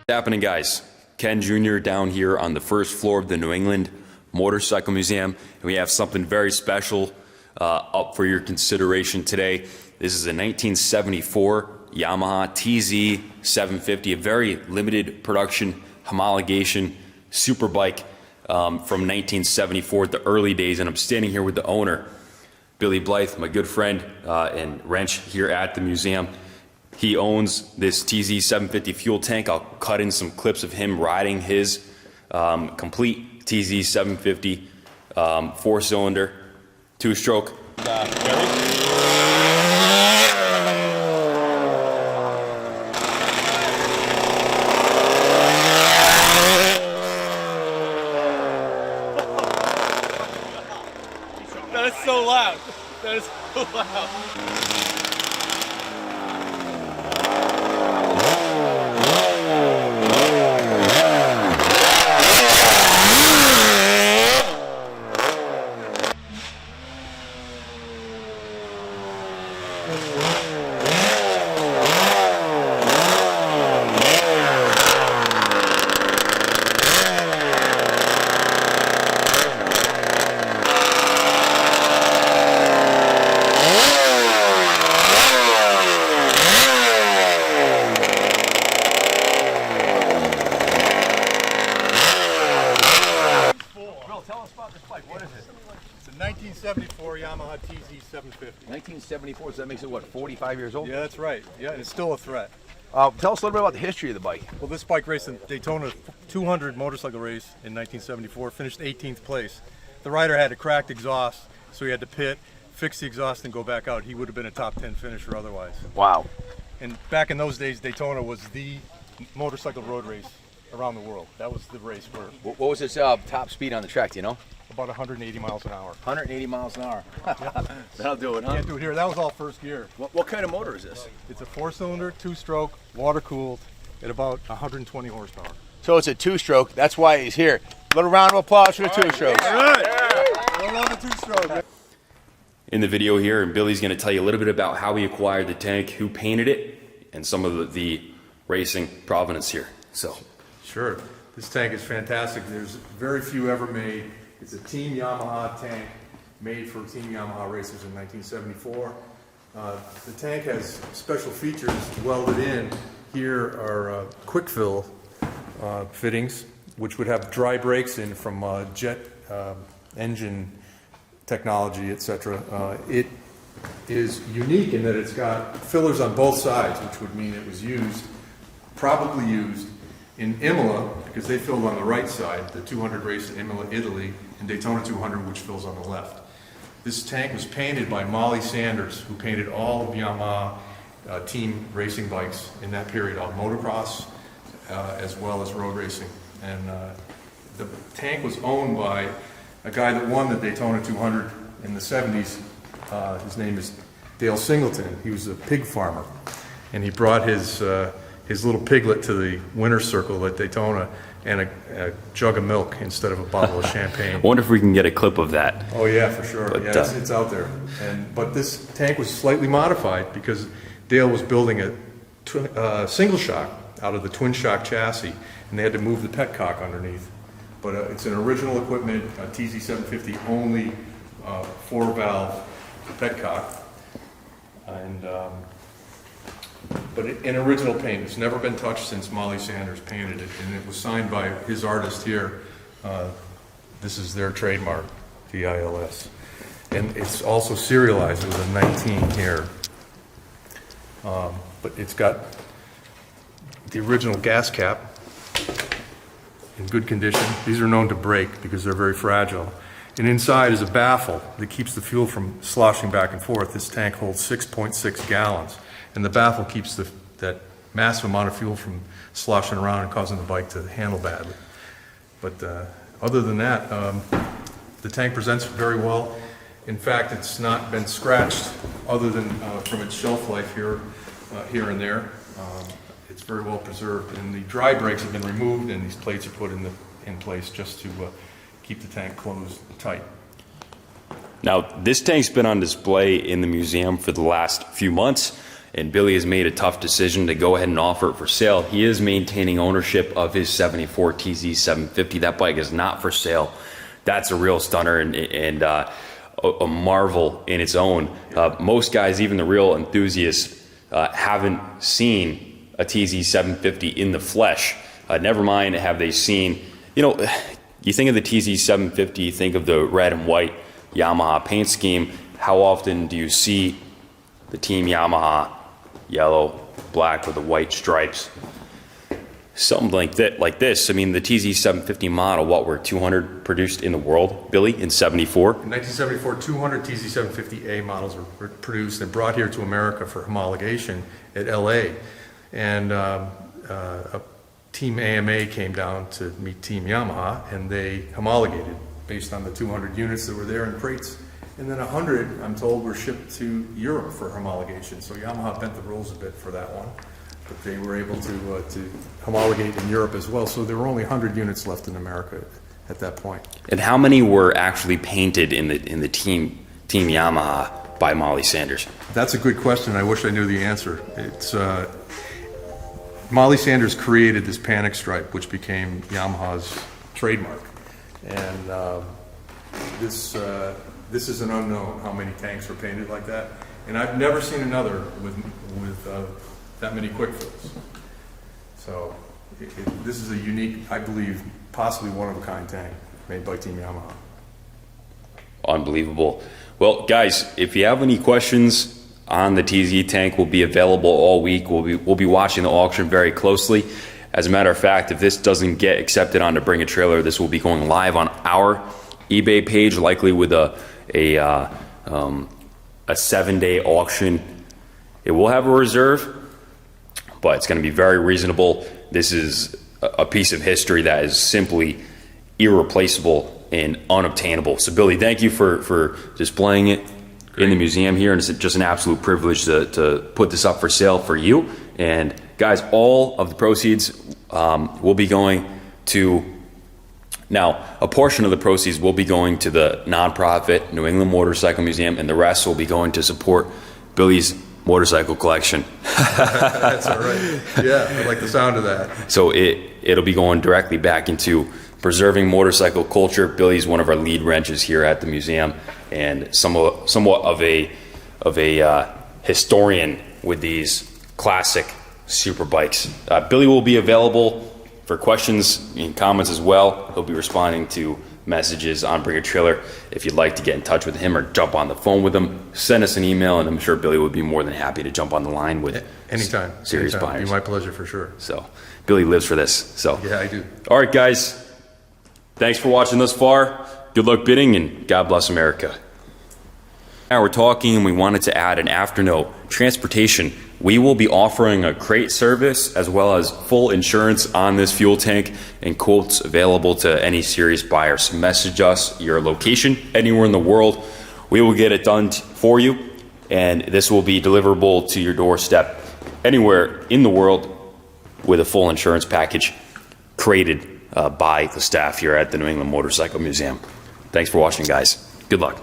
What's happening, guys? Ken Jr. down here on the first floor of the New England Motorcycle Museum, and we have something very special up for your consideration today. This is a 1974 Yamaha TZ750, a very limited production homologation super bike from 1974, the early days, and I'm standing here with the owner, Billy Blythe, my good friend and wrench here at the museum. He owns this TZ750 fuel tank. I'll cut in some clips of him riding his complete TZ750 4-cylinder, 2-stroke. That is so loud. That is so loud. Tell us about this bike. What is it? It's a 1974 Yamaha TZ750. 1974, so that makes it, what, 45 years old? Yeah, that's right. Yeah, and it's still a threat. Tell us a little bit about the history of the bike. Well, this bike raced in Daytona 200 motorcycle race in 1974, finished 18th place. The rider had a cracked exhaust, so he had to pit, fix the exhaust, and go back out. He would have been a top 10 finisher otherwise. Wow. And back in those days, Daytona was the motorcycle road race around the world. That was the race where What was its top speed on the track, do you know? about 180 miles an hour. 180 miles an hour. That'll do it, huh? Can't do it here. That was all first gear. What kind of motor is this? It's a 4-cylinder, 2-stroke, water-cooled, at about 120 horsepower. So it's a 2-stroke. That's why he's here. Little round of applause for the 2-stroke. I love the 2-stroke. In the video here, and Billy's going to tell you a little bit about how he acquired the tank, who painted it, and some of the racing provenance here. So, sure, this tank is fantastic. There's very few ever made. It's a Team Yamaha tank made for Team Yamaha racers in 1974. The tank has special features welded in. Here are quick fill fittings, which would have dry brakes in from jet engine technology, etc. It is unique in that it's got fillers on both sides, which would mean it was probably used in Imola, because they filled on the right side, the 200 race in Imola, Italy, and Daytona 200, which fills on the left. This tank was painted by Molly Sanders, who painted all of Yamaha team racing bikes in that period, on motocross as well as road racing. And the tank was owned by a guy that won the Daytona 200 in the 70s. His name is Dale Singleton. He was a pig farmer, and he brought his little piglet to the winner's circle at Daytona and a jug of milk instead of a bottle of champagne. I wonder if we can get a clip of that. Oh yeah, for sure. But, yeah, it's out there. But this tank was slightly modified because Dale was building a single shock out of the twin shock chassis, and they had to move the petcock underneath. But it's an original equipment, a TZ750 only 4-valve petcock, and but in original paint. It's never been touched since Molly Sanders painted it, and it was signed by his artist here. This is their trademark, VILS. And it's also serialized with a 19 here. But it's got the original gas cap in good condition. These are known to break because they're very fragile. And inside is a baffle that keeps the fuel from sloshing back and forth. This tank holds 6.6 gallons. And the baffle keeps that massive amount of fuel from sloshing around and causing the bike to handle badly. But other than that, the tank presents very well. In fact, it's not been scratched other than from its shelf life here and there. It's very well preserved, and the dry brakes have been removed, and these plates are put in place just to keep the tank closed tight. Now, this tank's been on display in the museum for the last few months, and Billy has made a tough decision to go ahead and offer it for sale. He is maintaining ownership of his 74 TZ750. That bike is not for sale. That's a real stunner and a marvel in its own. Most guys, even the real enthusiasts, haven't seen a TZ750 in the flesh. Never mind have they seen, you think of the TZ750, you think of the red and white Yamaha paint scheme. How often do you see the Team Yamaha yellow, black with the white stripes? Something like that, like this. I mean, the TZ750 model, what were 200 produced in the world, Billy, in 74? In 1974, 200 TZ750A models were produced and brought here to America for homologation at LA. And a Team AMA came down to meet Team Yamaha, and they homologated based on the 200 units that were there in crates. And then 100, I'm told, were shipped to Europe for homologation. So Yamaha bent the rules a bit for that one. But they were able to homologate in Europe as well. So there were only 100 units left in America at that point. And how many were actually painted in the Team Yamaha by Molly Sanders? That's a good question. I wish I knew the answer. It's Molly Sanders created this panic stripe, which became Yamaha's trademark. And this is an unknown, how many tanks were painted like that. And I've never seen another with that many quick fills. So this is a unique, I believe, possibly one-of-a-kind tank made by Team Yamaha. Unbelievable. Well, guys, if you have any questions on the TZ tank, will be available all week. We'll be watching the auction very closely. As a matter of fact, if this doesn't get accepted on to Bring a Trailer, this will be going live on our eBay page, likely with a 7-day auction. It will have a reserve, but it's going to be very reasonable. This is a piece of history that is simply irreplaceable and unobtainable. So Billy, thank you for displaying it in the museum here, and it's just an absolute privilege to put this up for sale for you. And guys, all of the proceeds will be going to, now a portion of the proceeds will be going to the nonprofit New England Motorcycle Museum, and the rest will be going to support Billy's motorcycle collection. That's all right. Yeah, I like the sound of that. So it'll be going directly back into preserving motorcycle culture. Billy's one of our lead wrenches here at the museum, and somewhat of a historian with these classic super bikes. Billy will be available for questions and comments as well. He'll be responding to messages on Bring a Trailer. If you'd like to get in touch with him or jump on the phone with him, send us an email, and I'm sure Billy would be more than happy to jump on the line with anytime. Serious Anytime. buyers. It'd be my pleasure for sure. So Billy lives for this. So yeah, I do. All right, guys. Thanks for watching thus far. Good luck bidding, and God bless America. Now we're talking, and we wanted to add an afternote. Transportation. We will be offering a crate service as well as full insurance on this fuel tank, and quotes available to any serious buyers. Message us your location anywhere in the world. We will get it done for you, and this will be deliverable to your doorstep anywhere in the world with a full insurance package created by the staff here at the New England Motorcycle Museum. Thanks for watching, guys. Good luck.